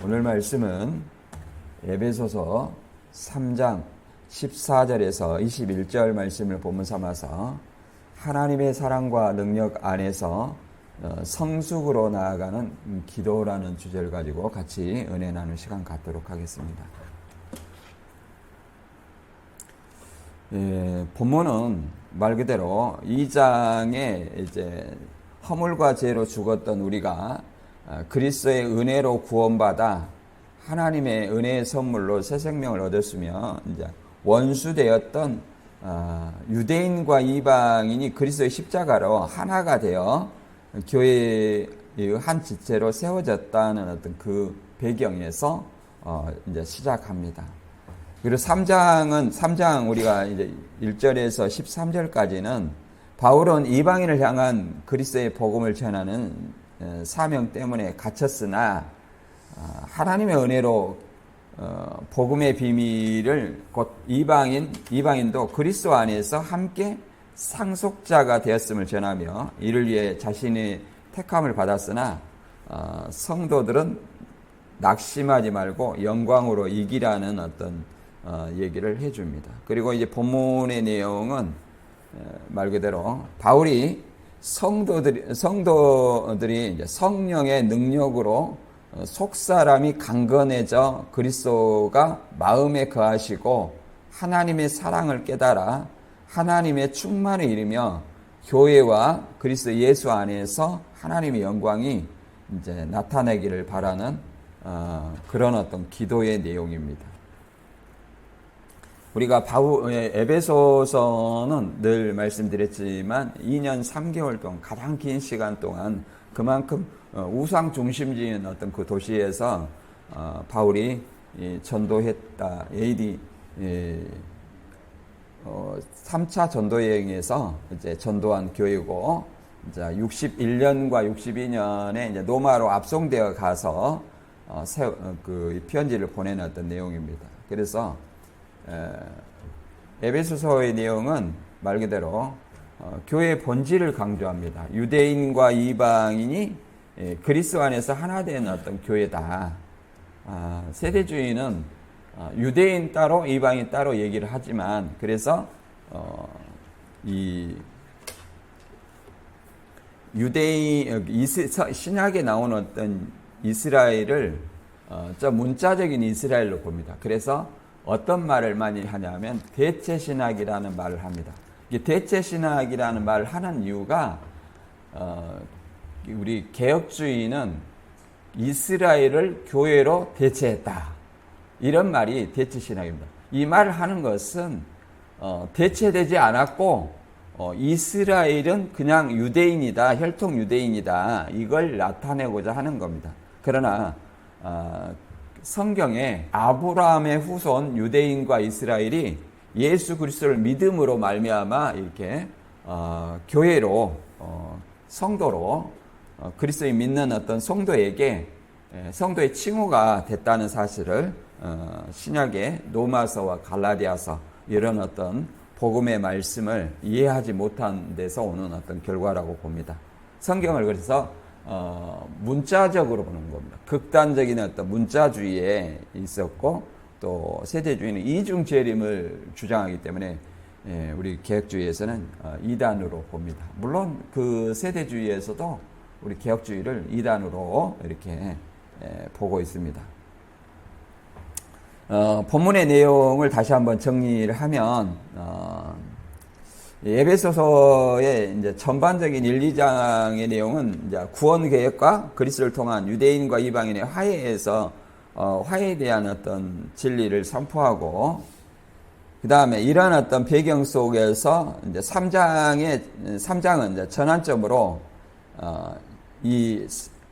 오늘 말씀은 에베소서 3장 14절에서 21절 말씀을 본문 삼아서 하나님의 사랑과 능력 안에서 성숙으로 나아가는 기도라는 주제를 가지고 같이 은혜 나누는 시간 갖도록 하겠습니다. 본문은 말 그대로 2장에 이제 허물과 죄로 죽었던 우리가 그리스도의 은혜로 구원받아 하나님의 은혜의 선물로 새 생명을 얻었으며 이제 원수되었던 유대인과 이방인이 그리스도의 십자가로 하나가 되어 교회의 한 지체로 세워졌다는 어떤 그 배경에서 이제 시작합니다. 그리고 3장 우리가 이제 1절에서 13절까지는 바울은 이방인을 향한 그리스도의 복음을 전하는 사명 때문에 갇혔으나 하나님의 은혜로 복음의 비밀을 곧 이방인도 그리스도 안에서 함께 상속자가 되었음을 전하며 이를 위해 자신의 택함을 받았으나 성도들은 낙심하지 말고 영광으로 이기라는 어떤 얘기를 해줍니다. 그리고 이제 본문의 내용은 말 그대로 바울이 성도들이 이제 성령의 능력으로 속사람이 강건해져 그리스도가 마음에 거하시고 하나님의 사랑을 깨달아 하나님의 충만을 이루며 교회와 그리스도 예수 안에서 하나님의 영광이 이제 나타내기를 바라는 그런 어떤 기도의 내용입니다. 우리가 에베소서는 늘 말씀드렸지만 2년 3개월 동안 가장 긴 시간 동안 그만큼 우상 중심적인 어떤 그 도시에서 바울이 전도했다. AD 3차 전도 여행에서 이제 전도한 교회고 이제 61년과 62년에 이제 로마로 압송되어 가서 그 편지를 보내놨던 내용입니다. 그래서 에베소서의 내용은 말 그대로 교회의 본질을 강조합니다. 유대인과 이방인이 그리스도 안에서 하나 된 어떤 교회다. 세대주의는 유대인 따로 이방인 따로 얘기를 하지만 그래서 이 유대인 신약에 나오는 어떤 이스라엘을 저 문자적인 이스라엘로 봅니다. 그래서 어떤 말을 많이 하냐면 대체신학이라는 말을 합니다. 대체신학이라는 말을 하는 이유가 우리 개혁주의는 이스라엘을 교회로 대체했다. 이런 말이 대체신학입니다. 이 말을 하는 것은 대체되지 않았고 이스라엘은 그냥 유대인이다. 혈통 유대인이다. 이걸 나타내고자 하는 겁니다. 그러나 성경에 아브라함의 후손 유대인과 이스라엘이 예수 그리스도를 믿음으로 말미암아 이렇게 교회로 성도로 그리스도를 믿는 어떤 성도에게 성도의 칭호가 됐다는 사실을 신약의 로마서와 갈라디아서 이런 어떤 복음의 말씀을 이해하지 못한 데서 오는 어떤 결과라고 봅니다. 성경을 그래서 문자적으로 보는 겁니다. 극단적인 어떤 문자주의에 있었고 또 세대주의는 이중 재림을 주장하기 때문에 우리 개혁주의에서는 이단으로 봅니다. 물론 그 세대주의에서도 우리 개혁주의를 이단으로 이렇게 보고 있습니다. 본문의 내용을 다시 한번 정리를 하면 에베소서의 이제 전반적인 1, 2장의 내용은 이제 구원 계획과 그리스도를 통한 유대인과 이방인의 화해에서 화해에 대한 어떤 진리를 선포하고 그 다음에 이러한 어떤 배경 속에서 이제 3장은 이제 전환점으로 이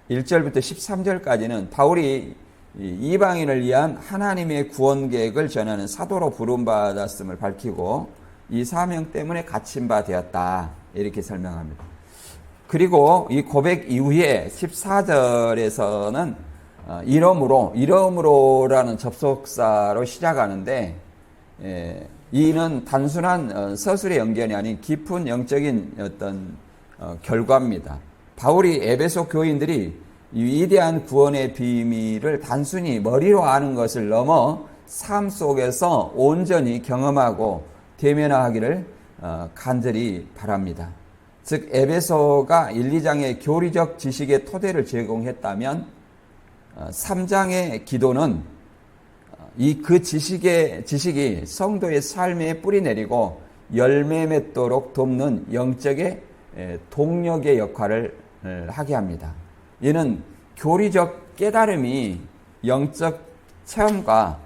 1절부터 13절까지는 바울이 이방인을 위한 하나님의 구원 계획을 전하는 사도로 부름받았음을 밝히고 이 사명 때문에 갇힌 바 되었다. 이렇게 설명합니다. 그리고 이 고백 이후에 14절에서는 이러므로라는 접속사로 시작하는데 이는 단순한 서술의 연결이 아닌 깊은 영적인 어떤 결과입니다. 바울이 에베소 교인들이 이 위대한 구원의 비밀을 단순히 머리로 아는 것을 넘어 삶 속에서 온전히 경험하고 대면하기를 간절히 바랍니다. 즉 에베소가 1, 2장의 교리적 지식의 토대를 제공했다면 3장의 기도는 그 지식이 성도의 삶에 뿌리 내리고 열매 맺도록 돕는 영적의 동력의 역할을 하게 합니다. 이는 교리적 깨달음이 영적 체험과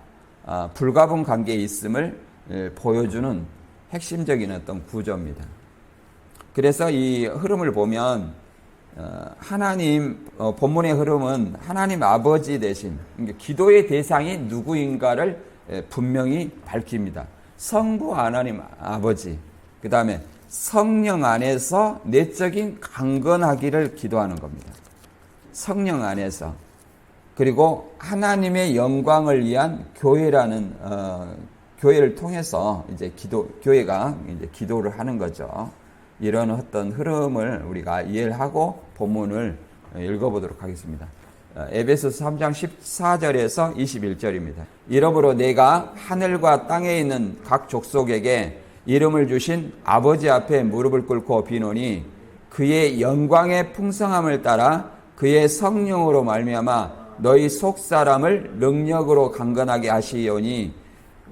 불가분 관계에 있음을 보여주는 핵심적인 어떤 구조입니다. 그래서 이 흐름을 보면 하나님 본문의 흐름은 하나님 아버지 대신 기도의 대상이 누구인가를 분명히 밝힙니다. 성부 하나님 아버지, 그 다음에 성령 안에서 내적인 강건하기를 기도하는 겁니다. 성령 안에서. 그리고 하나님의 영광을 위한 교회라는 교회를 통해서 이제 교회가 이제 기도를 하는 거죠. 이런 어떤 흐름을 우리가 이해를 하고 본문을 읽어보도록 하겠습니다. 에베소서 3장 14절에서 21절입니다. 이러므로 내가 하늘과 땅에 있는 각 족속에게 이름을 주신 아버지 앞에 무릎을 꿇고 비노니 그의 영광의 풍성함을 따라 그의 성령으로 말미암아 너희 속사람을 능력으로 강건하게 하시오니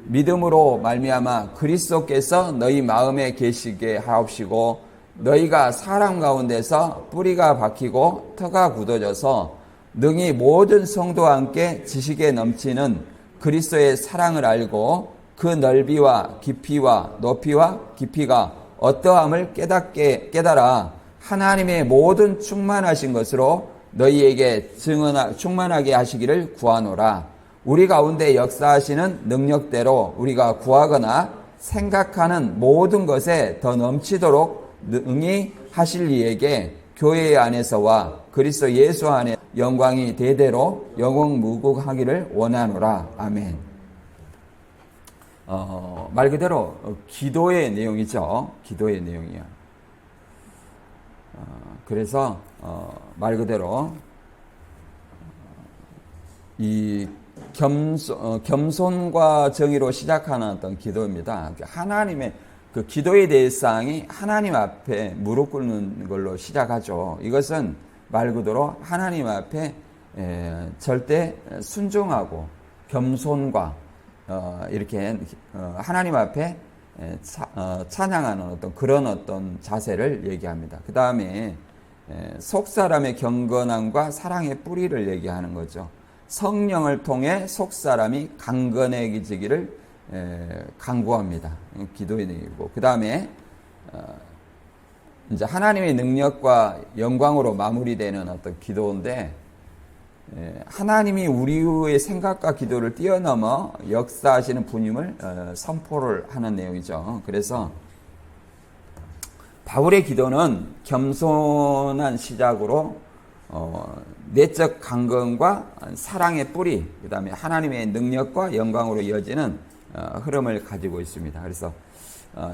믿음으로 말미암아 그리스도께서 너희 마음에 계시게 하옵시고 너희가 사람 가운데서 뿌리가 박히고 터가 굳어져서 능히 모든 성도와 함께 지식에 넘치는 그리스도의 사랑을 알고 그 넓이와 깊이와 높이와 깊이가 어떠함을 깨달아 하나님의 모든 충만하신 것으로 너희에게 충만하게 하시기를 구하노라. 우리 가운데 역사하시는 능력대로 우리가 구하거나 생각하는 모든 것에 더 넘치도록 능히 하실 이에게 교회 안에서와 그리스도 예수 안에 영광이 대대로 영원무궁하기를 원하노라. 아멘. 말 그대로 기도의 내용이죠. 기도의 내용이야. 그래서 말 그대로 이 겸손과 정의로 시작하는 어떤 기도입니다. 하나님의 그 기도의 대상이 하나님 앞에 무릎 꿇는 걸로 시작하죠. 이것은 말 그대로 하나님 앞에 절대 순종하고 겸손과 이렇게 하나님 앞에 찬양하는 어떤 그런 어떤 자세를 얘기합니다. 그 다음에 속사람의 경건함과 사랑의 뿌리를 얘기하는 거죠. 성령을 통해 속사람이 강건해지기를 간구합니다. 기도의 내용이고, 그 다음에 이제 하나님의 능력과 영광으로 마무리되는 어떤 기도인데, 하나님이 우리의 생각과 기도를 뛰어넘어 역사하시는 분임을 선포를 하는 내용이죠. 그래서 바울의 기도는 겸손한 시작으로 내적 강건과 사랑의 뿌리, 그 다음에 하나님의 능력과 영광으로 이어지는 흐름을 가지고 있습니다. 그래서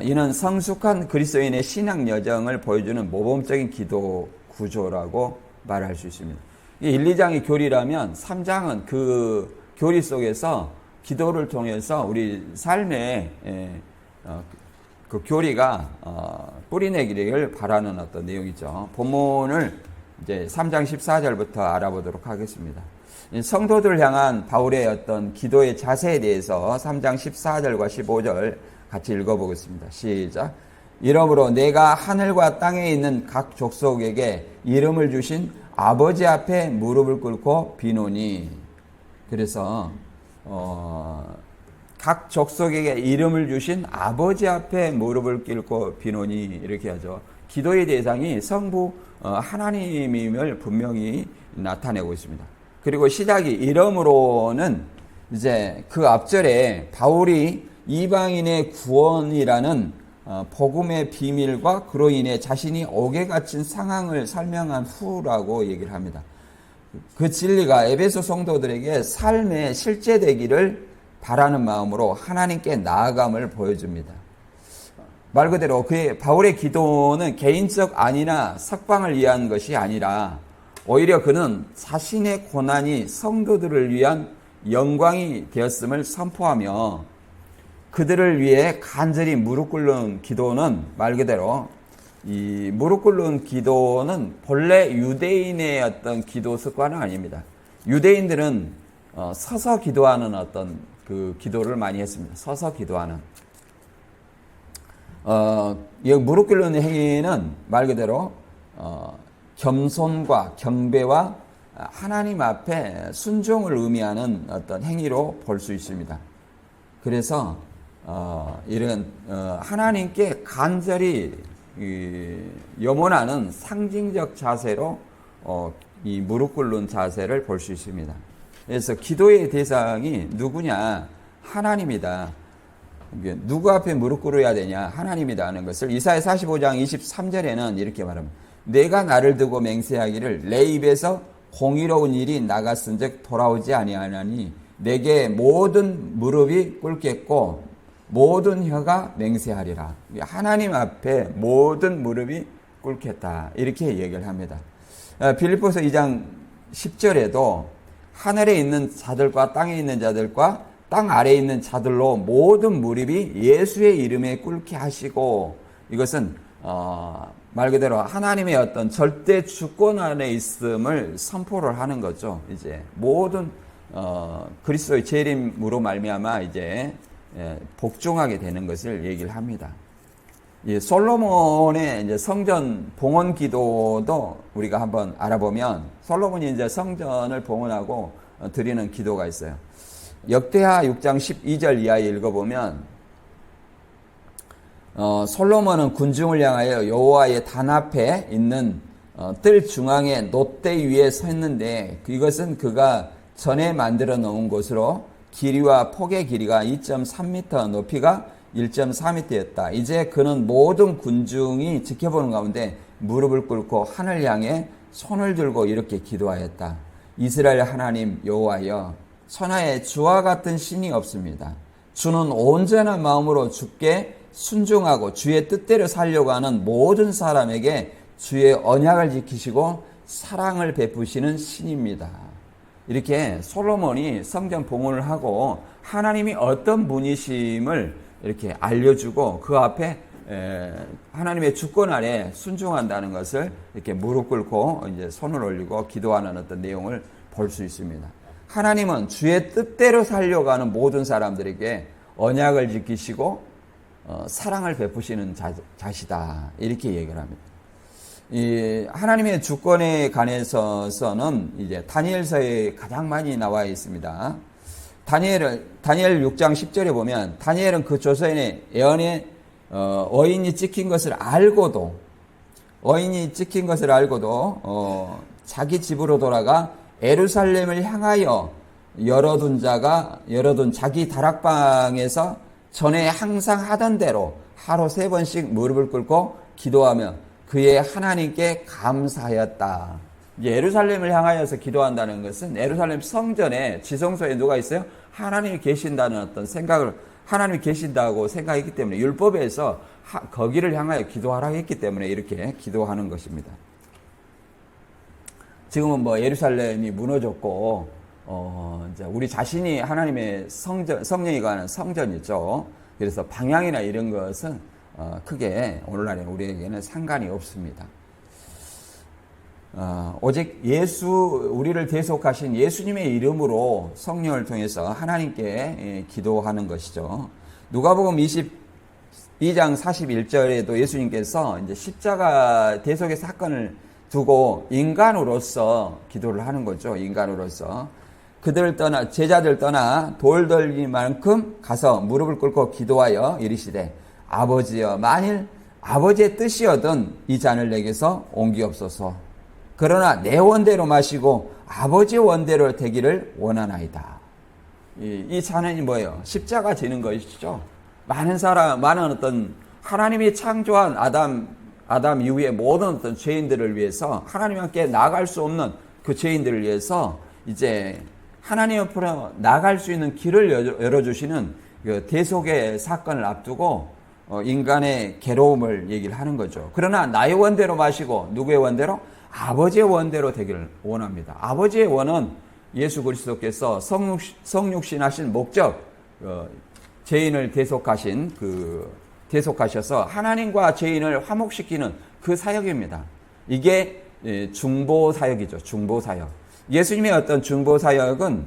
이는 성숙한 그리스도인의 신앙 여정을 보여주는 모범적인 기도 구조라고 말할 수 있습니다. 1, 2장이 교리라면 3장은 그 교리 속에서 기도를 통해서 우리 삶에 그 교리가 뿌리내기를 바라는 어떤 내용이죠. 본문을 이제 3장 14절부터 알아보도록 하겠습니다. 성도들을 향한 바울의 어떤 기도의 자세에 대해서 3장 14절과 15절 같이 읽어보겠습니다. 시작. 이러므로 내가 하늘과 땅에 있는 각 족속에게 이름을 주신 아버지 앞에 무릎을 꿇고 비노니. 그래서 각 족속에게 이름을 주신 아버지 앞에 무릎을 꿇고 비노니 이렇게 하죠. 기도의 대상이 성부 하나님임을 분명히 나타내고 있습니다. 그리고 시작이 이러므로는 이제 그 앞절에 바울이 이방인의 구원이라는 복음의 비밀과 그로 인해 자신이 옥에 갇힌 상황을 설명한 후라고 얘기를 합니다. 그 진리가 에베소 성도들에게 삶에 실제되기를 바라는 마음으로 하나님께 나아감을 보여줍니다. 말 그대로 바울의 기도는 개인적 안위나 석방을 위한 것이 아니라 오히려 그는 자신의 고난이 성도들을 위한 영광이 되었음을 선포하며 그들을 위해 간절히 무릎 꿇는 기도는 말 그대로 이 무릎 꿇는 기도는 본래 유대인의 어떤 기도 습관은 아닙니다. 유대인들은 서서 기도하는 어떤 그 기도를 많이 했습니다. 서서 기도하는. 이 무릎 꿇는 행위는 말 그대로 겸손과 경배와 하나님 앞에 순종을 의미하는 어떤 행위로 볼 수 있습니다. 그래서 이런 하나님께 간절히 염원하는 상징적 자세로 이 무릎 꿇는 자세를 볼 수 있습니다. 그래서 기도의 대상이 누구냐? 하나님이다. 누구 앞에 무릎 꿇어야 되냐? 하나님이다 하는 것을 이사야 45장 23절에는 이렇게 말합니다. 내가 나를 두고 맹세하기를 내 입에서 공의로운 일이 나갔은즉 돌아오지 아니하나니 내게 모든 무릎이 꿇겠고 모든 혀가 맹세하리라. 하나님 앞에 모든 무릎이 꿇겠다. 이렇게 얘기를 합니다. 빌립보서 2장 10절에도 하늘에 있는 자들과 땅에 있는 자들과 땅 아래에 있는 자들로 모든 무릎이 예수의 이름에 꿇게 하시고, 이것은 말 그대로 하나님의 어떤 절대 주권 안에 있음을 선포를 하는 거죠. 이제 모든 그리스도의 재림으로 말미암아 이제 복종하게 되는 것을 얘기를 합니다. 이 솔로몬의 이제 성전 봉헌 기도도 우리가 한번 알아보면, 솔로몬이 이제 성전을 봉헌하고 드리는 기도가 있어요. 역대하 6장 12절 이하에 읽어보면 솔로몬은 군중을 향하여 여호와의 단 앞에 있는 뜰 중앙에 놋대 위에 서 있는데, 이것은 그가 전에 만들어 놓은 곳으로 길이와 폭의 길이가 2.3m, 높이가 1.4m였다. 이제 그는 모든 군중이 지켜보는 가운데 무릎을 꿇고 하늘 향해 손을 들고 이렇게 기도하였다. 이스라엘 하나님 여호와여, 천하에 주와 같은 신이 없습니다. 주는 온전한 마음으로 주께 순종하고 주의 뜻대로 살려고 하는 모든 사람에게 주의 언약을 지키시고 사랑을 베푸시는 신입니다. 이렇게 솔로몬이 성전 봉헌을 하고 하나님이 어떤 분이심을 이렇게 알려주고 그 앞에 하나님의 주권 아래 순종한다는 것을 이렇게 무릎 꿇고 이제 손을 올리고 기도하는 어떤 내용을 볼 수 있습니다. 하나님은 주의 뜻대로 살려고 하는 모든 사람들에게 언약을 지키시고 사랑을 베푸시는 자시다. 이렇게 얘기를 합니다. 이 하나님의 주권에 관해서는 이제 다니엘서에 가장 많이 나와 있습니다. 다니엘 6장 10절에 보면 다니엘은 그 조선의 예언에 어인이 찍힌 것을 알고도 자기 집으로 돌아가 예루살렘을 향하여 열어둔 자기 다락방에서 전에 항상 하던 대로 하루 3번씩 무릎을 꿇고 기도하며 그의 하나님께 감사하였다. 예루살렘을 향하여서 기도한다는 것은 예루살렘 성전에 지성소에 누가 있어요? 하나님이 계신다는 어떤 생각을, 하나님이 계신다고 생각했기 때문에 율법에서 거기를 향하여 기도하라고 했기 때문에 이렇게 기도하는 것입니다. 지금은 뭐 예루살렘이 무너졌고 이제 우리 자신이 하나님의 성령이 관한 성전이죠. 그래서 방향이나 이런 것은 크게 오늘날에 우리에게는 상관이 없습니다. 오직 우리를 대속하신 예수님의 이름으로 성령을 통해서 하나님께 기도하는 것이죠. 누가복음 22장 41절에도 예수님께서 이제 십자가 대속의 사건을 두고 인간으로서 기도를 하는 거죠. 인간으로서. 제자들 떠나 돌돌이만큼 가서 무릎을 꿇고 기도하여 이르시되 아버지여, 만일 아버지의 뜻이거든 이 잔을 내게서 옮기옵소서. 그러나 내 원대로 마시고 아버지의 원대로 되기를 원하나이다. 이 잔은 뭐예요? 십자가 지는 것이죠. 많은 어떤 하나님이 창조한 아담 이후에 모든 어떤 죄인들을 위해서, 하나님 함께 나아갈 수 없는 그 죄인들을 위해서 이제 하나님 앞으로 나아갈 수 있는 길을 열어주시는 그 대속의 사건을 앞두고 인간의 괴로움을 얘기를 하는 거죠. 그러나 나의 원대로 마시고, 누구의 원대로? 아버지의 원대로 되기를 원합니다. 아버지의 원은 예수 그리스도께서 성육신 하신 목적, 죄인을 대속하셔서 하나님과 죄인을 화목시키는 그 사역입니다. 이게 중보 사역이죠. 중보 사역. 예수님의 어떤 중보 사역은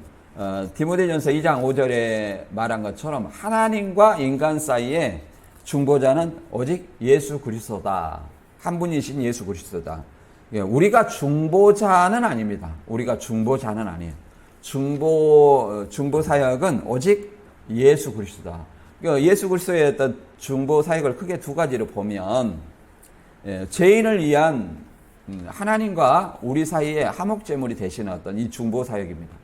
디모데전서 2장 5절에 말한 것처럼 하나님과 인간 사이에 중보자는 오직 예수 그리스도다. 한 분이신 예수 그리스도다. 우리가 중보자는 아닙니다. 우리가 중보자는 아니에요. 중보 사역은 오직 예수 그리스도다. 예수 그리스도의 어떤 중보 사역을 크게 두 가지로 보면, 죄인을 위한 하나님과 우리 사이에 화목제물이 되시는 어떤 이 중보 사역입니다.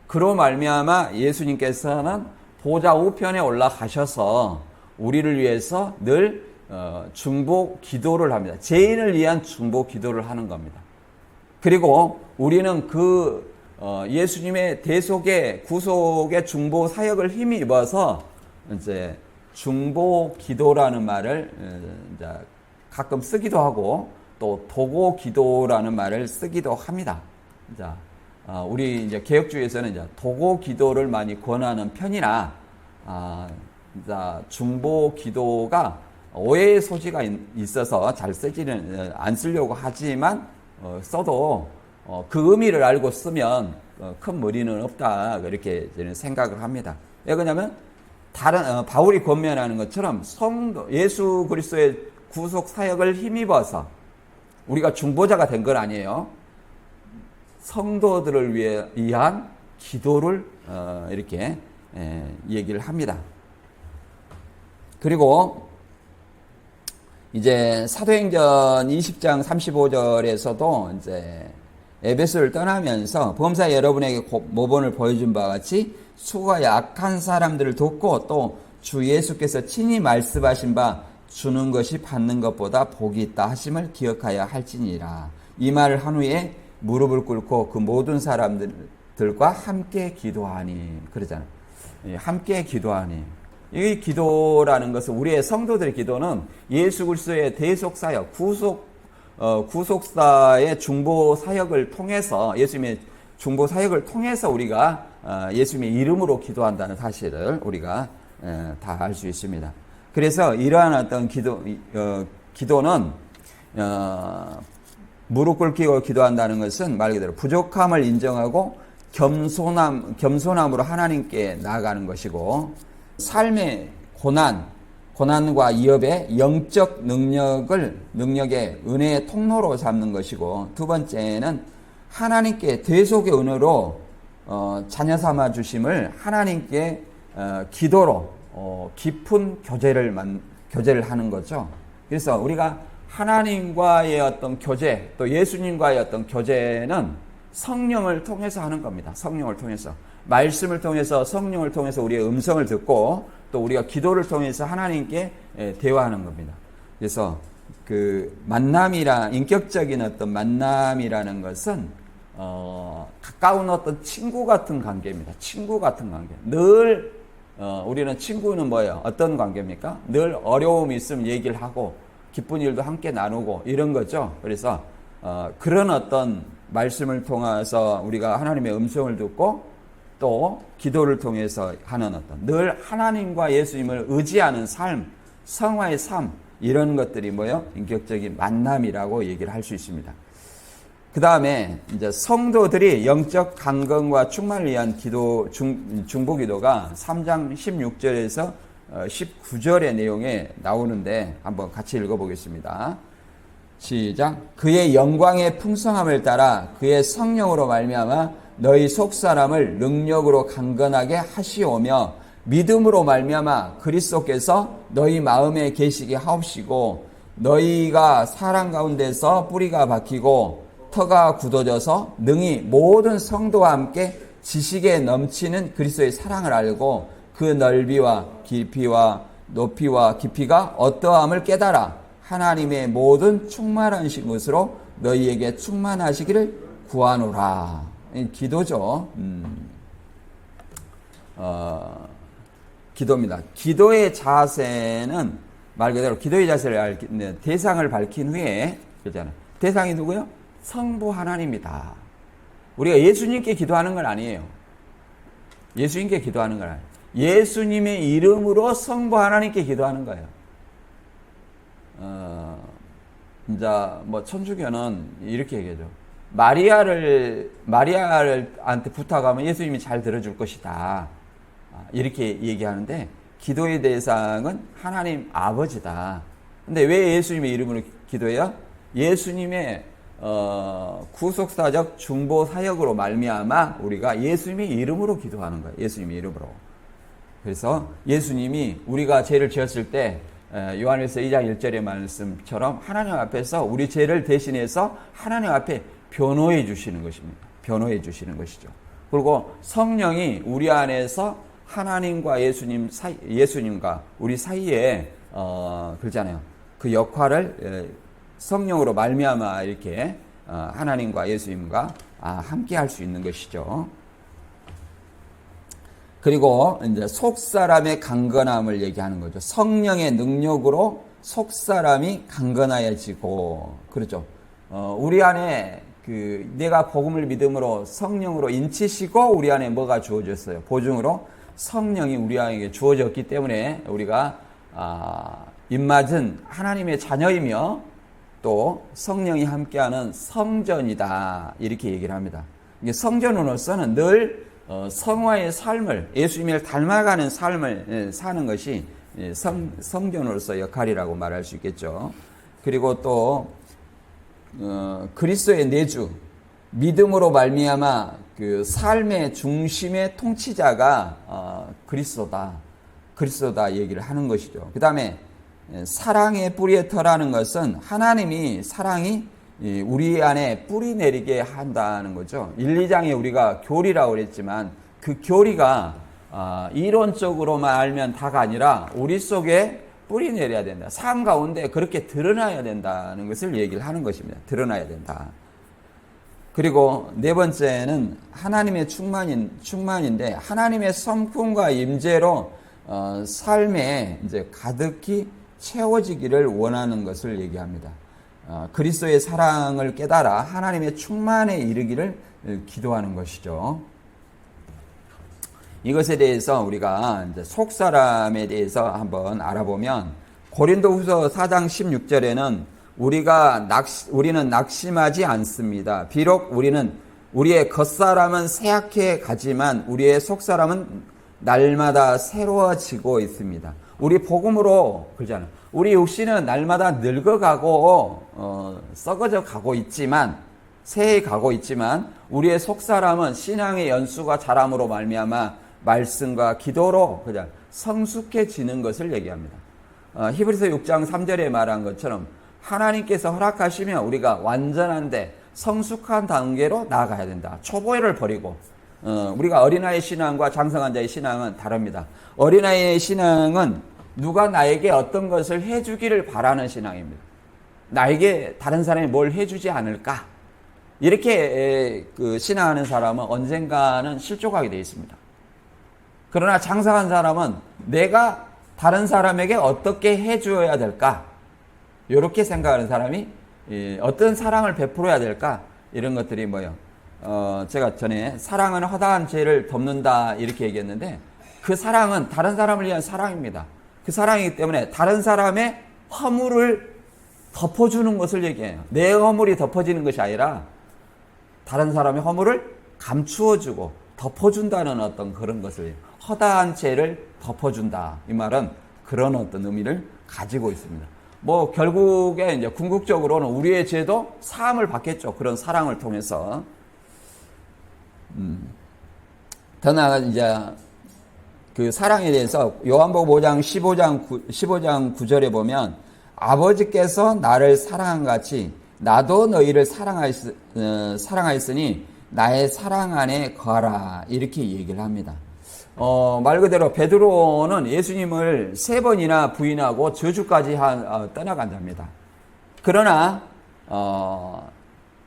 그로 말미암아 예수님께서는 보좌 우편에 올라가셔서 우리를 위해서 늘 중보 기도를 합니다. 죄인을 위한 중보 기도를 하는 겁니다. 그리고 우리는 예수님의 대속의 구속의 중보 사역을 힘입어서 이제 중보 기도라는 말을 이제 가끔 쓰기도 하고 또 도고 기도라는 말을 쓰기도 합니다. 자, 우리 이제 개혁주의에서는 이제 도고 기도를 많이 권하는 편이나, 중보 기도가 오해의 소지가 있어서 잘 안 쓰려고 하지만, 써도 그 의미를 알고 쓰면 큰 무리는 없다, 그렇게 저는 생각을 합니다. 왜 그러냐면 바울이 권면하는 것처럼 예수 그리스도의 구속 사역을 힘입어서 우리가 중보자가 된 건 아니에요. 성도들을 위한 기도를 이렇게 얘기를 합니다. 그리고 이제 사도행전 20장 35절에서도 이제 에베소를 떠나면서 범사 여러분에게 모본을 보여준 바와 같이 수가 약한 사람들을 돕고 또 주 예수께서 친히 말씀하신 바 주는 것이 받는 것보다 복이 있다 하심을 기억하여 할지니라. 이 말을 한 후에 무릎을 꿇고 그 모든 사람들과 함께 기도하니, 그러잖아요. 함께 기도하니. 이 기도라는 것은, 우리의 성도들의 기도는 예수 그리스도의 대속 사역, 구속사의 중보 사역을 통해서, 예수님의 중보 사역을 통해서 우리가 예수님의 이름으로 기도한다는 사실을 우리가 다 알 수 있습니다. 그래서 이러한 어떤 기도는 무릎 꿇기고 기도한다는 것은 말 그대로 부족함을 인정하고 겸손함으로 하나님께 나아가는 것이고, 삶의 고난과 위협의 영적 능력의 은혜의 통로로 삼는 것이고, 두 번째는 하나님께 대속의 은혜로 자녀 삼아 주심을 하나님께 기도로 깊은 교제를 하는 거죠. 그래서 우리가 하나님과의 어떤 교제, 또 예수님과의 어떤 교제는 성령을 통해서 하는 겁니다. 성령을 통해서. 말씀을 통해서, 성령을 통해서 우리의 음성을 듣고, 또 우리가 기도를 통해서 하나님께 대화하는 겁니다. 그래서 인격적인 어떤 만남이라는 것은 가까운 어떤 친구 같은 관계입니다. 친구 같은 관계. 늘 우리는 친구는 뭐예요? 어떤 관계입니까? 늘 어려움이 있으면 얘기를 하고 기쁜 일도 함께 나누고 이런 거죠. 그래서 그런 어떤 말씀을 통해서 우리가 하나님의 음성을 듣고 또 기도를 통해서 하는 어떤 늘 하나님과 예수님을 의지하는 삶, 성화의 삶, 이런 것들이 뭐예요? 인격적인 만남이라고 얘기를 할 수 있습니다. 그 다음에 이제 성도들이 영적 강건과 충만을 위한 기도, 중보 기도가 3장 16절에서 19절의 내용에 나오는데 한번 같이 읽어보겠습니다. 시작. 그의 영광의 풍성함을 따라 그의 성령으로 말미암아 너희 속사람을 능력으로 강건하게 하시오며 믿음으로 말미암아 그리스도께서 너희 마음에 계시게 하옵시고 너희가 사랑 가운데서 뿌리가 박히고 터가 굳어져서 능히 모든 성도와 함께 지식에 넘치는 그리스도의 사랑을 알고 그 넓이와 깊이와 높이와 깊이가 어떠함을 깨달아 하나님의 모든 충만하신 것으로 너희에게 충만하시기를 구하노라. 기도죠. 기도입니다. 기도의 자세는 말 그대로 기도의 자세를 대상을 밝힌 후에, 그렇잖아요. 대상이 누구요? 성부 하나님이다. 우리가 예수님께 기도하는 건 아니에요. 예수님께 기도하는 건 아니에요. 예수님의 이름으로 성부 하나님께 기도하는 거예요. 이제 뭐 천주교는 이렇게 얘기하죠. 마리아한테 부탁하면 예수님이 잘 들어줄 것이다. 이렇게 얘기하는데 기도의 대상은 하나님 아버지다. 근데 왜 예수님의 이름으로 기도해요? 예수님의 구속사적 중보 사역으로 말미암아 우리가 예수님의 이름으로 기도하는 거예요. 예수님의 이름으로. 그래서 예수님이 우리가 죄를 지었을 때 요한일서 2장 1절의 말씀처럼 하나님 앞에서 우리 죄를 대신해서 하나님 앞에 변호해 주시는 것입니다. 변호해 주시는 것이죠. 그리고 성령이 우리 안에서 하나님과 예수님과 우리 사이에 그러잖아요. 그 역할을 성령으로 말미암아 이렇게 하나님과 예수님과 함께 할 수 있는 것이죠. 그리고 이제 속사람의 강건함을 얘기하는 거죠. 성령의 능력으로 속사람이 강건하여지고, 그렇죠. 우리 안에 내가 복음을 믿음으로 성령으로 인치시고 우리 안에 뭐가 주어졌어요? 보증으로 성령이 우리 안에 주어졌기 때문에 우리가 입맞은 하나님의 자녀이며 또 성령이 함께하는 성전이다. 이렇게 얘기를 합니다. 성전으로서는 늘 성화의 삶을, 예수님을 닮아가는 삶을 사는 것이 성전으로서 역할이라고 말할 수 있겠죠. 그리고 또 그리스도의 내주, 믿음으로 말미암아 그 삶의 중심의 통치자가 그리스도다 얘기를 하는 것이죠. 그 다음에 사랑의 뿌리의 터라는 것은 사랑이 우리 안에 뿌리 내리게 한다는 거죠. 1, 2장에 우리가 교리라고 그랬지만 그 교리가 이론적으로만 알면 다가 아니라 우리 속에 뿌리 내려야 된다. 삶 가운데 그렇게 드러나야 된다는 것을 얘기를 하는 것입니다. 드러나야 된다. 그리고 네 번째는 하나님의 충만인데 하나님의 성품과 임재로 삶에 이제 가득히 채워지기를 원하는 것을 얘기합니다. 그리스도의 사랑을 깨달아 하나님의 충만에 이르기를 기도하는 것이죠. 이것에 대해서 우리가 이제 속사람에 대해서 한번 알아보면 고린도후서 4장 16절에는 우리는 낙심하지 않습니다. 비록 우리의 겉사람은 쇠약해 가지만 우리의 속사람은 날마다 새로워지고 있습니다. 우리 복음으로 그러잖아요. 우리 육신은 날마다 늙어가고 썩어져 가고 있지만 새해 가고 있지만 우리의 속사람은 신앙의 연수가 자람으로 말미암아 말씀과 기도로 그냥 성숙해지는 것을 얘기합니다. 히브리서 6장 3절에 말한 것처럼 하나님께서 허락하시면 우리가 완전한데 성숙한 단계로 나아가야 된다. 초보를 버리고 우리가 어린아이 신앙과 장성한 자의 신앙은 다릅니다. 어린아이의 신앙은 누가 나에게 어떤 것을 해주기를 바라는 신앙입니다. 나에게 다른 사람이 뭘 해주지 않을까? 이렇게 신앙하는 사람은 언젠가는 실족하게 되어 있습니다. 그러나 장성한 사람은 내가 다른 사람에게 어떻게 해줘야 될까? 이렇게 생각하는 사람이 어떤 사랑을 베풀어야 될까? 이런 것들이 뭐예요? 제가 전에 사랑은 허다한 죄를 덮는다 이렇게 얘기했는데 그 사랑은 다른 사람을 위한 사랑입니다. 그 사랑이기 때문에 다른 사람의 허물을 덮어주는 것을 얘기해요. 내 허물이 덮어지는 것이 아니라 다른 사람의 허물을 감추어주고 덮어준다는 어떤 그런 것을 허다한 죄를 덮어준다. 이 말은 그런 어떤 의미를 가지고 있습니다. 뭐 결국에 이제 궁극적으로는 우리의 죄도 사함을 받겠죠. 그런 사랑을 통해서. 더 나아가 이제 그 사랑에 대해서 요한복음 5장 15장 9절에 보면 아버지께서 나를 사랑한 같이 나도 너희를 사랑하였으니 나의 사랑 안에 거하라 이렇게 얘기를 합니다. 말 그대로 베드로는 예수님을 3번이나 부인하고 저주까지 떠나간 자입니다. 그러나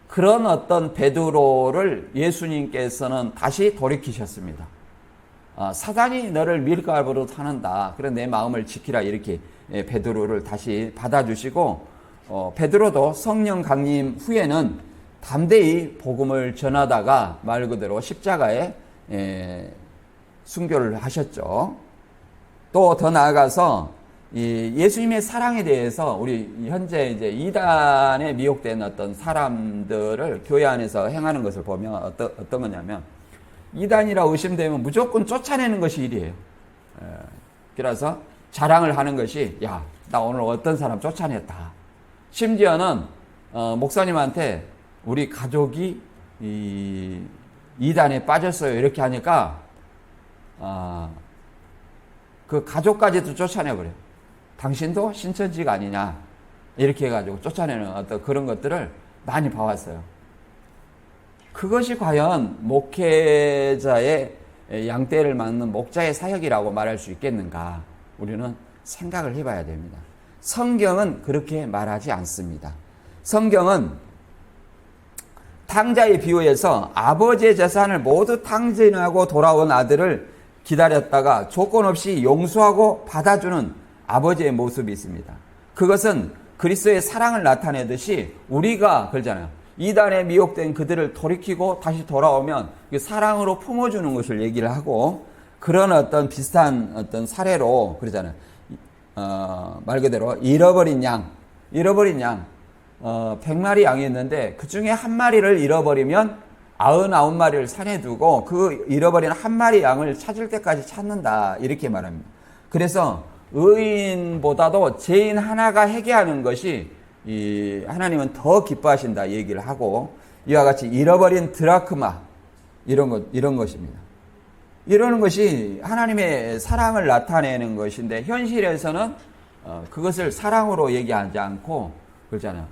그런 어떤 베드로를 예수님께서는 다시 돌이키셨습니다. 사단이 너를 밀가부로 타는다. 그래 내 마음을 지키라 이렇게 베드로를 다시 받아주시고 베드로도 성령 강림 후에는 담대히 복음을 전하다가 말 그대로 십자가에 순교를 하셨죠. 또 더 나아가서 이 예수님의 사랑에 대해서 우리 현재 이제 이단에 미혹된 어떤 사람들을 교회 안에서 행하는 것을 보면 어떤 거냐면, 이단이라 의심되면 무조건 쫓아내는 것이 일이에요. 그래서 자랑을 하는 것이, 야, 나 오늘 어떤 사람 쫓아냈다. 심지어는 목사님한테 우리 가족이 이단에 빠졌어요, 이렇게 하니까 그 가족까지도 쫓아내버려요. 당신도 신천지가 아니냐, 이렇게 해가지고 쫓아내는 어떤 그런 것들을 많이 봐왔어요. 그것이 과연 목회자의 양떼를 맡는 목자의 사역이라고 말할 수 있겠는가? 우리는 생각을 해봐야 됩니다. 성경은 그렇게 말하지 않습니다. 성경은 탕자의 비유에서 아버지의 재산을 모두 탕진하고 돌아온 아들을 기다렸다가 조건 없이 용서하고 받아주는 아버지의 모습이 있습니다. 그것은 그리스도의 사랑을 나타내듯이 우리가 그러잖아요. 이단에 미혹된 그들을 돌이키고 다시 돌아오면 사랑으로 품어주는 것을 얘기를 하고, 그런 어떤 비슷한 어떤 사례로 그러잖아요. 말 그대로 잃어버린 양, 100마리 양이 있는데 그 중에 한 마리를 잃어버리면 99마리를 산에 두고 그 잃어버린 한 마리 양을 찾을 때까지 찾는다, 이렇게 말합니다. 그래서 의인보다도 죄인 하나가 회개하는 것이 하나님은 더 기뻐하신다 얘기를 하고, 이와 같이 잃어버린 드라크마, 이런 것입니다. 이러는 것이 하나님의 사랑을 나타내는 것인데, 현실에서는 그것을 사랑으로 얘기하지 않고 그렇잖아요.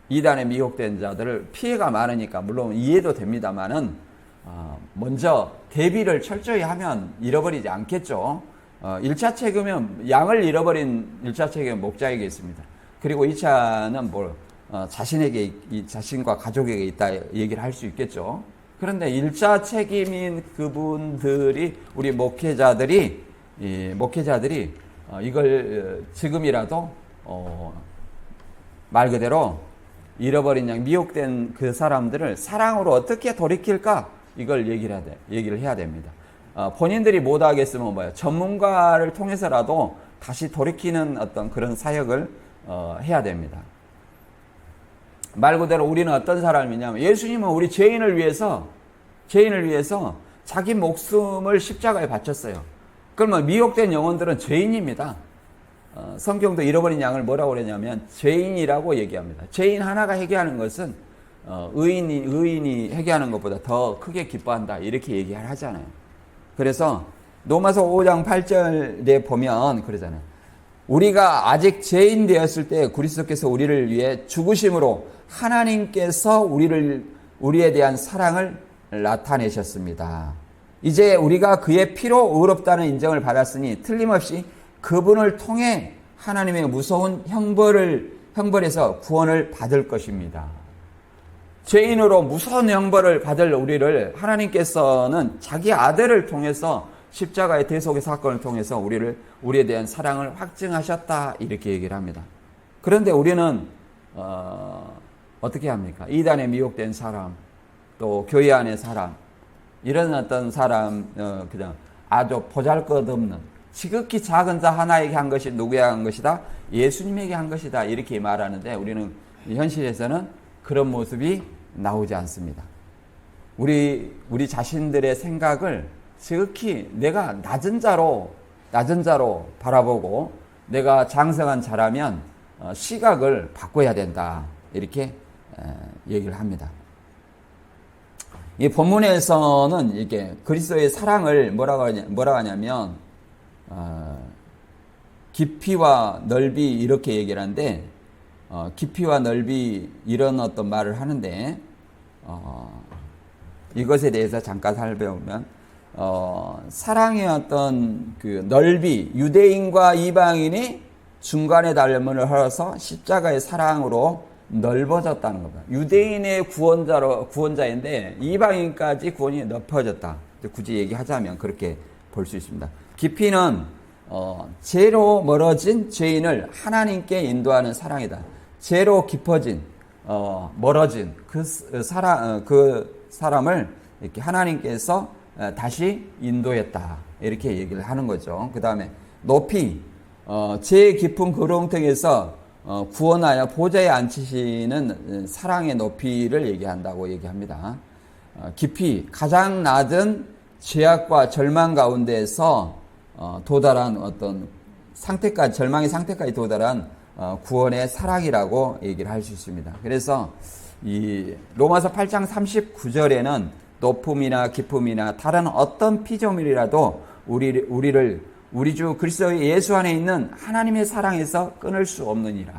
이단에 미혹된 자들을 피해가 많으니까 물론 이해도 됩니다만은 먼저 대비를 철저히 하면 잃어버리지 않겠죠. 1차 책임은 양을 잃어버린 1차 책임은 목자에게 있습니다. 그리고 2차는 자신과 가족에게 있다 얘기를 할 수 있겠죠. 그런데 1차 책임인 그분들이, 우리 목회자들이 이걸 지금이라도 말 그대로 잃어버린 양, 미혹된 그 사람들을 사랑으로 어떻게 돌이킬까, 이걸 얘기를 해야 됩니다. 본인들이 못하겠으면 뭐예요? 전문가를 통해서라도 다시 돌이키는 어떤 그런 사역을 해야 됩니다. 말 그대로 우리는 어떤 사람이냐면, 예수님은 우리 죄인을 위해서 자기 목숨을 십자가에 바쳤어요. 그러면 미혹된 영혼들은 죄인입니다. 성경도 잃어버린 양을 뭐라고 그러냐면 죄인이라고 얘기합니다. 죄인 하나가 회개하는 것은 의인이 회개하는 것보다 더 크게 기뻐한다, 이렇게 얘기를 하잖아요. 그래서 로마서 5장 8절에 보면 그러잖아요. 우리가 아직 죄인 되었을 때 그리스도께서 우리를 위해 죽으심으로 하나님께서 우리에 대한 사랑을 나타내셨습니다. 이제 우리가 그의 피로 의롭다는 인정을 받았으니 틀림없이 그분을 통해 하나님의 무서운 형벌에서 구원을 받을 것입니다. 죄인으로 무서운 형벌을 받을 우리를 하나님께서는 자기 아들을 통해서 십자가의 대속의 사건을 통해서 우리에 대한 사랑을 확증하셨다, 이렇게 얘기를 합니다. 그런데 우리는 어떻게 합니까? 이단에 미혹된 사람, 또 교회 안의 사람, 이런 어떤 사람, 그냥 아주 보잘것없는 지극히 작은 자 하나에게 한 것이 누구에게 한 것이다? 예수님에게 한 것이다, 이렇게 말하는데, 우리는 현실에서는 그런 모습이 나오지 않습니다. 우리 자신들의 생각을 지극히 내가 낮은 자로 바라보고, 내가 장성한 자라면 시각을 바꿔야 된다, 이렇게 얘기를 합니다. 이 본문에서는 이게 그리스도의 사랑을 뭐라고 하냐면 깊이와 넓이, 이렇게 얘기를 하는데, 깊이와 넓이, 이런 어떤 말을 하는데, 이것에 대해서 잠깐 살펴보면, 사랑의 어떤 그 넓이, 유대인과 이방인이 중간에 달문을 헐어서 십자가의 사랑으로 넓어졌다는 겁니다. 유대인의 구원자인데 이방인까지 구원이 넓어졌다. 굳이 얘기하자면 그렇게 볼 수 있습니다. 깊이는 죄로 멀어진 죄인을 하나님께 인도하는 사랑이다. 죄로 깊어진, 멀어진 그 사람을 이렇게 하나님께서 다시 인도했다. 이렇게 얘기를 하는 거죠. 그 다음에 높이, 제일 깊은 구렁텅이에서 구원하여 보좌에 앉히시는 사랑의 높이를 얘기한다고 얘기합니다. 깊이, 가장 낮은 죄악과 절망 가운데에서 도달한 어떤 상태까지, 절망의 상태까지 도달한 구원의 사랑이라고 얘기를 할 수 있습니다. 그래서 이 로마서 8장 39절에는 높음이나 깊음이나 다른 어떤 피조물이라도 우리 주 그리스도 예수 안에 있는 하나님의 사랑에서 끊을 수 없느니라.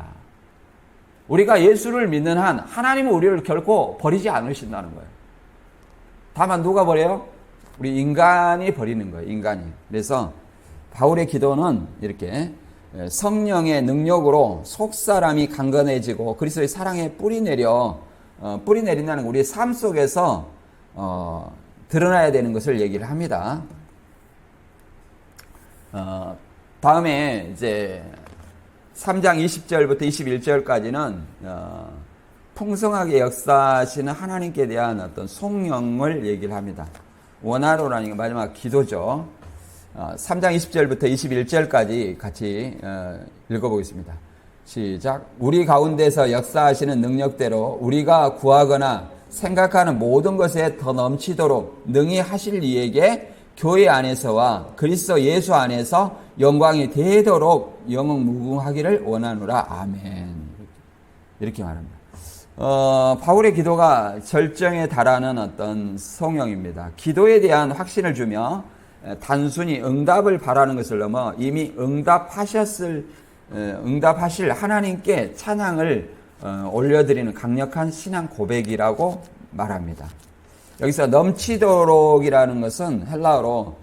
우리가 예수를 믿는 한 하나님은 우리를 결코 버리지 않으신다는 거예요. 다만 누가 버려요? 우리 인간이 버리는 거예요. 인간이. 그래서 바울의 기도는 이렇게 성령의 능력으로 속사람이 강건해지고 그리스도의 사랑에 뿌리 내린다는 우리의 삶 속에서 드러나야 되는 것을 얘기를 합니다. 다음에 이제 3장 20절부터 21절까지는 풍성하게 역사하시는 하나님께 대한 어떤 속령을 얘기를 합니다. 원하로라는 게 마지막 기도죠. 3장 20절부터 21절까지 같이 읽어보겠습니다. 시작. 우리 가운데서 역사하시는 능력대로 우리가 구하거나 생각하는 모든 것에 더 넘치도록 능히 하실 이에게 교회 안에서와 그리스도 예수 안에서 영광이 되도록 영원무궁하기를 원하노라. 아멘. 이렇게 말합니다. 바울의 기도가 절정에 달하는 어떤 성령입니다. 기도에 대한 확신을 주며 단순히 응답을 바라는 것을 넘어 이미 응답하실 하나님께 찬양을 올려드리는 강력한 신앙 고백이라고 말합니다. 여기서 넘치도록이라는 것은 헬라어로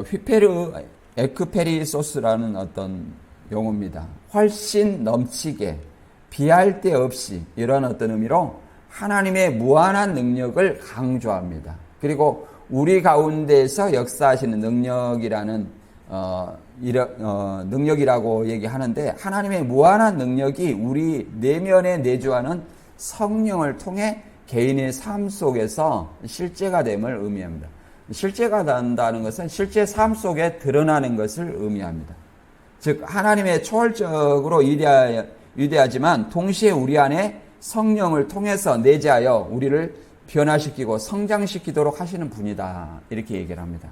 휘페르 에크페리소스라는 어떤 용어입니다. 훨씬 넘치게, 비할 데 없이, 이런 어떤 의미로 하나님의 무한한 능력을 강조합니다. 그리고 우리 가운데서 역사하시는 능력이라는 능력이라고 얘기하는데, 하나님의 무한한 능력이 우리 내면에 내주하는 성령을 통해 개인의 삶 속에서 실제가 됨을 의미합니다. 실제가 된다는 것은 실제 삶 속에 드러나는 것을 의미합니다. 즉 하나님의 초월적으로 위대하지만 동시에 우리 안에 성령을 통해서 내재하여 우리를 변화시키고 성장시키도록 하시는 분이다. 이렇게 얘기를 합니다.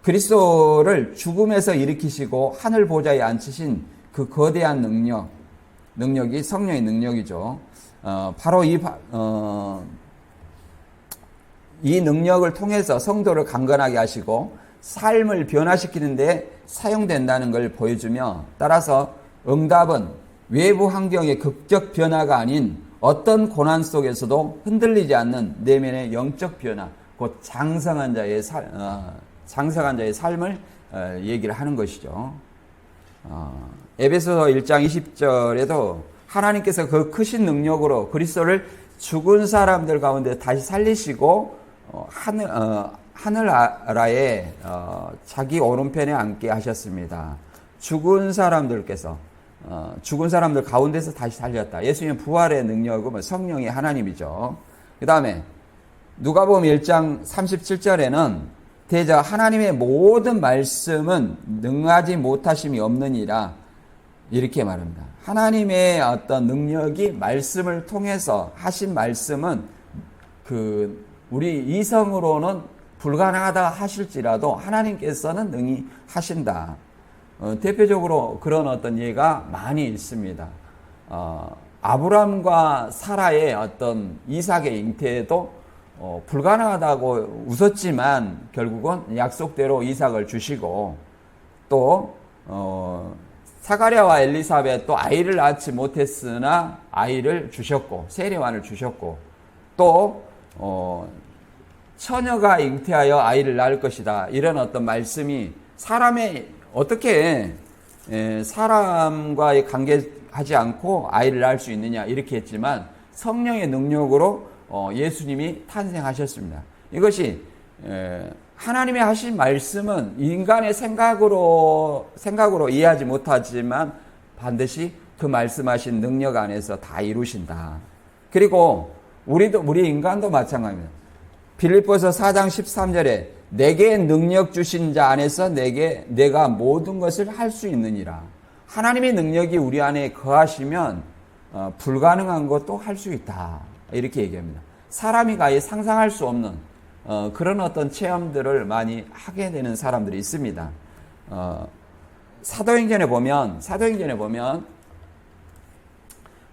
그리스도를 죽음에서 일으키시고 하늘 보좌에 앉히신 그 거대한 능력이 성령의 능력이죠. 바로 이 능력을 통해서 성도를 강건하게 하시고 삶을 변화시키는 데 사용된다는 걸 보여주며, 따라서 응답은 외부 환경의 극적 변화가 아닌 어떤 고난 속에서도 흔들리지 않는 내면의 영적 변화, 곧 장성한 자의 삶을 얘기를 하는 것이죠. 에베소서 1장 20절에도 하나님께서 그 크신 능력으로 그리스도를 죽은 사람들 가운데 다시 살리시고 하늘나라에 자기 오른편에 앉게 하셨습니다. 죽은 사람들 가운데서 다시 살렸다. 예수님은 부활의 능력은 성령의 하나님이죠. 그 다음에 누가복음 1장 37절에는 대저 하나님의 모든 말씀은 능하지 못하심이 없느니라, 이렇게 말합니다. 하나님의 어떤 능력이 말씀을 통해서 하신 말씀은 우리 이성으로는 불가능하다 하실지라도 하나님께서는 능히 하신다. 대표적으로 그런 어떤 예가 많이 있습니다. 아브람과 사라의 어떤 이삭의 잉태도 불가능하다고 웃었지만 결국은 약속대로 이삭을 주시고, 또 사가랴와 엘리사벳도 아이를 낳지 못했으나 아이를 주셨고 세례관을 주셨고, 또 처녀가 잉태하여 아이를 낳을 것이다, 이런 어떤 말씀이 어떻게 사람과의 관계하지 않고 아이를 낳을 수 있느냐, 이렇게 했지만 성령의 능력으로 예수님이 탄생하셨습니다. 이것이 하나님의 하신 말씀은 인간의 생각으로 이해하지 못하지만 반드시 그 말씀하신 능력 안에서 다 이루신다. 그리고 우리 인간도 마찬가지입니다. 빌립보서 4장 13절에 내게 능력 주신 자 안에서 내가 모든 것을 할 수 있느니라. 하나님의 능력이 우리 안에 거하시면 불가능한 것도 할 수 있다. 이렇게 얘기합니다. 사람이 가히 상상할 수 없는 그런 어떤 체험들을 많이 하게 되는 사람들이 있습니다. 사도행전에 보면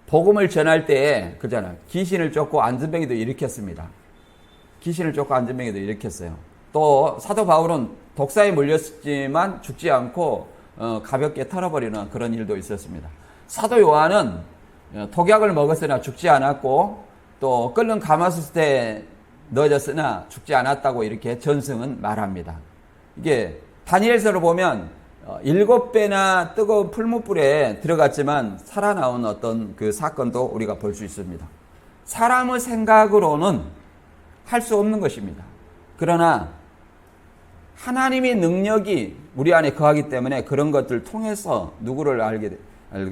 복음을 전할 때에 그잖아요. 귀신을 쫓고 안전뱅이도 일으켰습니다. 귀신을 쫓고 안전뱅이도 일으켰어요. 또 사도 바울은 독사에 물렸지만 죽지 않고 가볍게 털어버리는 그런 일도 있었습니다. 사도 요한은 독약을 먹었으나 죽지 않았고 또 끓는 가마솥에 넣어졌으나 죽지 않았다고 이렇게 전승은 말합니다. 이게 다니엘서를 보면 7배나 뜨거운 풀무불에 들어갔지만 살아나온 어떤 그 사건도 우리가 볼 수 있습니다. 사람의 생각으로는 할 수 없는 것입니다. 그러나 하나님의 능력이 우리 안에 거하기 때문에 그런 것들을 통해서 누구를 알게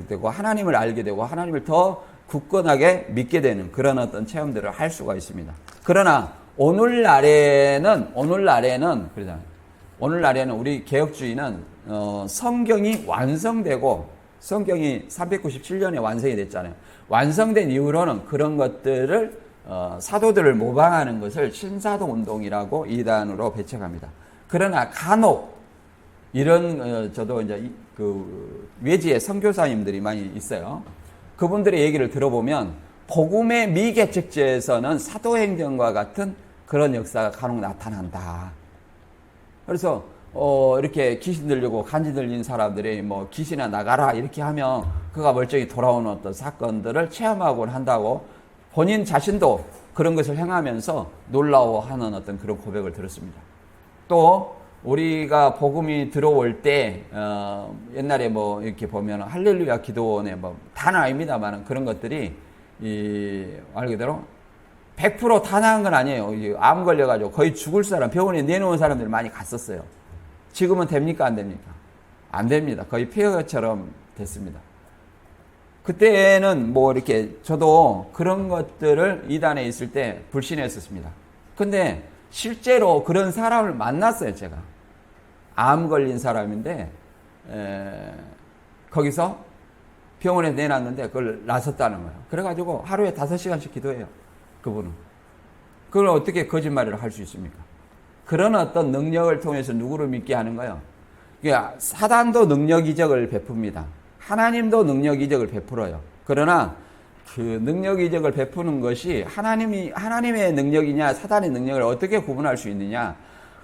되고 하나님을 알게 되고 하나님을 더 굳건하게 믿게 되는 그런 어떤 체험들을 할 수가 있습니다. 그러나 오늘날에는 우리 개혁주의는 성경이 완성되고 성경이 397년에 완성이 됐잖아요. 완성된 이후로는 그런 것들을 사도들을 모방하는 것을 신사도 운동이라고 이단으로 배척합니다. 그러나 간혹 이런 저도 이제 그 외지의 선교사님들이 많이 있어요. 그분들의 얘기를 들어보면 복음의 미개척지에서는 사도행전과 같은 그런 역사가 간혹 나타난다. 그래서 이렇게 귀신 들리고 간지 들린 사람들이 뭐 귀신아 나가라 이렇게 하면 그가 멀쩡히 돌아오는 어떤 사건들을 체험하곤 한다고 본인 자신도 그런 것을 행하면서 놀라워하는 어떤 그런 고백을 들었습니다. 또 우리가 복음이 들어올 때 옛날에 뭐 이렇게 보면 할렐루야 기도원에 뭐 다는 아닙니다만 그런 것들이 말 그대로 100% 다 나은 건 아니에요. 암 걸려가지고 거의 죽을 사람 병원에 내놓은 사람들이 많이 갔었어요. 지금은 됩니까 안 됩니까? 안 됩니다. 거의 폐허처럼 됐습니다. 그때는 뭐 이렇게 저도 그런 것들을 이단에 있을 때 불신했었습니다. 근데 실제로 그런 사람을 만났어요, 제가. 암 걸린 사람인데, 거기서 병원에 내놨는데 그걸 나섰다는 거예요. 그래가지고 하루에 5시간씩 기도해요, 그분은. 그걸 어떻게 거짓말을 할 수 있습니까? 그런 어떤 능력을 통해서 누구를 믿게 하는 거예요? 그러니까 사단도 능력 이적을 베풉니다. 하나님도 능력 이적을 베풀어요. 그러나 그 능력 이적을 베푸는 것이 하나님의 능력이냐 사단의 능력을 어떻게 구분할 수 있느냐?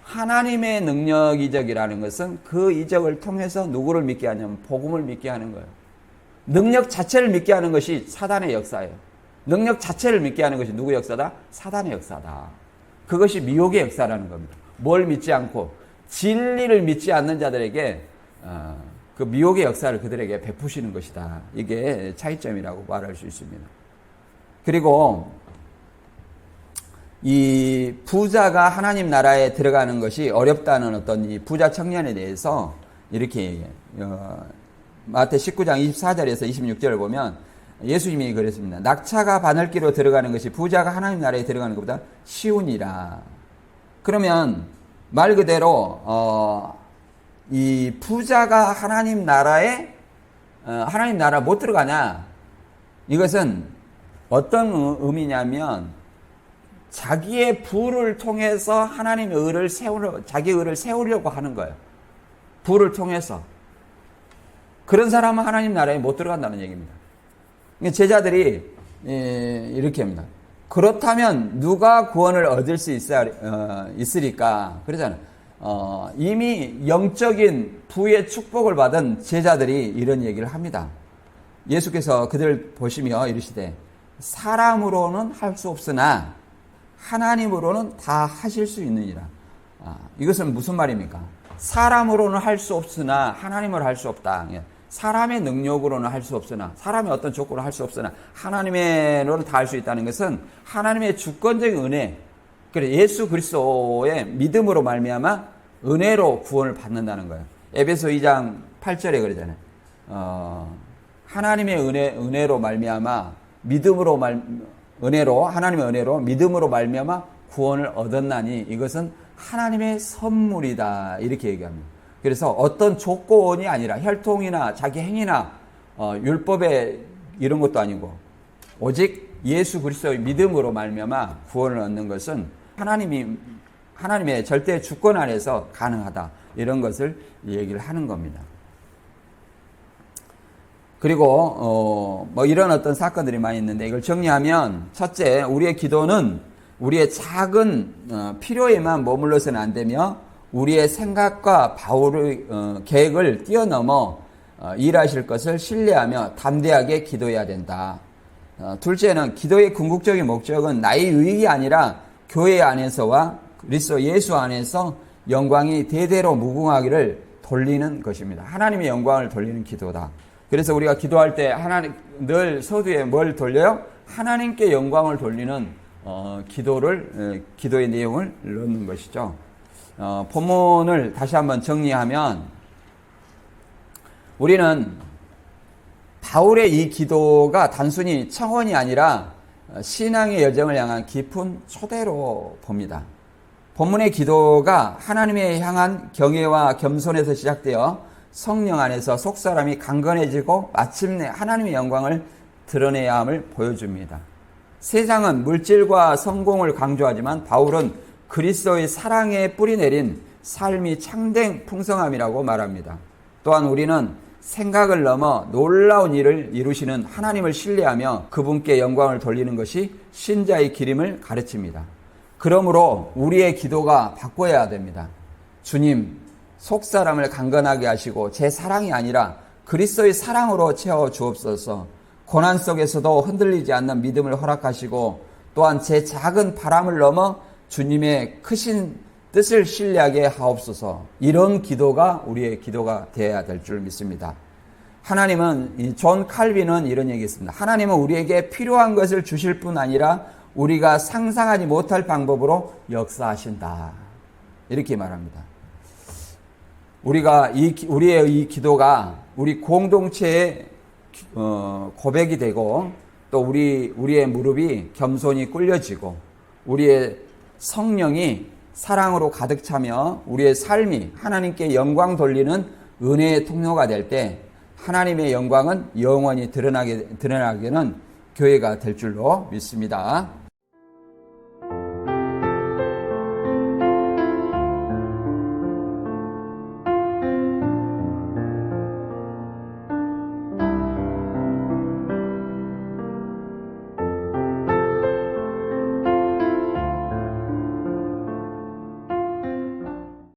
하나님의 능력 이적이라는 것은 그 이적을 통해서 누구를 믿게 하냐면 복음을 믿게 하는 거예요. 능력 자체를 믿게 하는 것이 사단의 역사예요. 능력 자체를 믿게 하는 것이 누구의 역사다? 사단의 역사다. 그것이 미혹의 역사라는 겁니다. 뭘 믿지 않고 진리를 믿지 않는 자들에게 그 미혹의 역사를 그들에게 베푸시는 것이다. 이게 차이점이라고 말할 수 있습니다. 그리고 이 부자가 하나님 나라에 들어가는 것이 어렵다는 어떤 이 부자 청년에 대해서 이렇게 얘기해요. 마태 19장 24절에서 26절을 보면 예수님이 그랬습니다. 낙차가 바늘기로 들어가는 것이 부자가 하나님 나라에 들어가는 것보다 쉬우니라. 그러면 말 그대로 이 부자가 하나님 나라 못 들어가냐? 이것은 어떤 의미냐면 자기의 부를 통해서 하나님의 의를 자기 의를 세우려고 하는 거예요. 부를 통해서. 그런 사람은 하나님 나라에 못 들어간다는 얘기입니다. 제자들이 이렇게 합니다. 그렇다면 누가 구원을 얻을 수 있으리까? 그러잖아요. 이미 영적인 부의 축복을 받은 제자들이 이런 얘기를 합니다. 예수께서 그들 보시며 이르시되 사람으로는 할 수 없으나 하나님으로는 다 하실 수 있느니라. 이것은 무슨 말입니까? 사람으로는 할 수 없으나 하나님으로 할 수 없다. 사람의 능력으로는 할 수 없으나 사람의 어떤 조건으로 할 수 없으나 하나님으로는 다 할 수 있다는 것은 하나님의 주권적인 은혜, 그래 예수 그리스도의 믿음으로 말미암아 은혜로 구원을 받는다는 거예요. 에베소 2장 8절에 그러잖아요. 하나님의 은혜로 말미암아 하나님의 은혜로 믿음으로 말미암아 구원을 얻었나니 이것은 하나님의 선물이다. 이렇게 얘기합니다. 그래서 어떤 조건이 아니라 혈통이나 자기 행위나 율법에 이런 것도 아니고 오직 예수 그리스도의 믿음으로 말미암아 구원을 얻는 것은 하나님의 절대 주권 안에서 가능하다. 이런 것을 얘기를 하는 겁니다. 그리고 이런 어떤 사건들이 많이 있는데 이걸 정리하면 첫째, 우리의 기도는 우리의 작은 필요에만 머물러서는 안 되며 우리의 생각과 바울의 계획을 뛰어넘어 일하실 것을 신뢰하며 담대하게 기도해야 된다. 둘째는 기도의 궁극적인 목적은 나의 의익이 아니라 교회 안에서와 그리스도 예수 안에서 영광이 대대로 무궁하기를 돌리는 것입니다. 하나님의 영광을 돌리는 기도다. 그래서 우리가 기도할 때 늘 서두에 뭘 돌려요? 하나님께 영광을 돌리는 기도의 내용을 넣는 것이죠. 본문을 다시 한번 정리하면 우리는 바울의 이 기도가 단순히 청원이 아니라 신앙의 여정을 향한 깊은 초대로 봅니다. 본문의 기도가 하나님에 향한 경외와 겸손에서 시작되어 성령 안에서 속사람이 강건해지고 마침내 하나님의 영광을 드러내야 함을 보여줍니다. 세상은 물질과 성공을 강조하지만 바울은 그리스도의 사랑에 뿌리내린 삶이 참된 풍성함이라고 말합니다. 또한 우리는 생각을 넘어 놀라운 일을 이루시는 하나님을 신뢰하며 그분께 영광을 돌리는 것이 신자의 길임을 가르칩니다. 그러므로 우리의 기도가 바꿔야 됩니다. 주님, 속사람을 강건하게 하시고 제 사랑이 아니라 그리스도의 사랑으로 채워 주옵소서. 고난 속에서도 흔들리지 않는 믿음을 허락하시고 또한 제 작은 바람을 넘어 주님의 크신 뜻을 신뢰하게 하옵소서. 이런 기도가 우리의 기도가 되어야 될 줄 믿습니다. 존 칼빈은 이런 얘기했습니다. 하나님은 우리에게 필요한 것을 주실 뿐 아니라 우리가 상상하지 못할 방법으로 역사하신다. 이렇게 말합니다. 우리의 이 기도가 우리 공동체의 고백이 되고 또 우리의 무릎이 겸손히 꿇려지고 우리의 성령이 사랑으로 가득 차며 우리의 삶이 하나님께 영광 돌리는 은혜의 통로가 될 때 하나님의 영광은 영원히 드러나게는 교회가 될 줄로 믿습니다.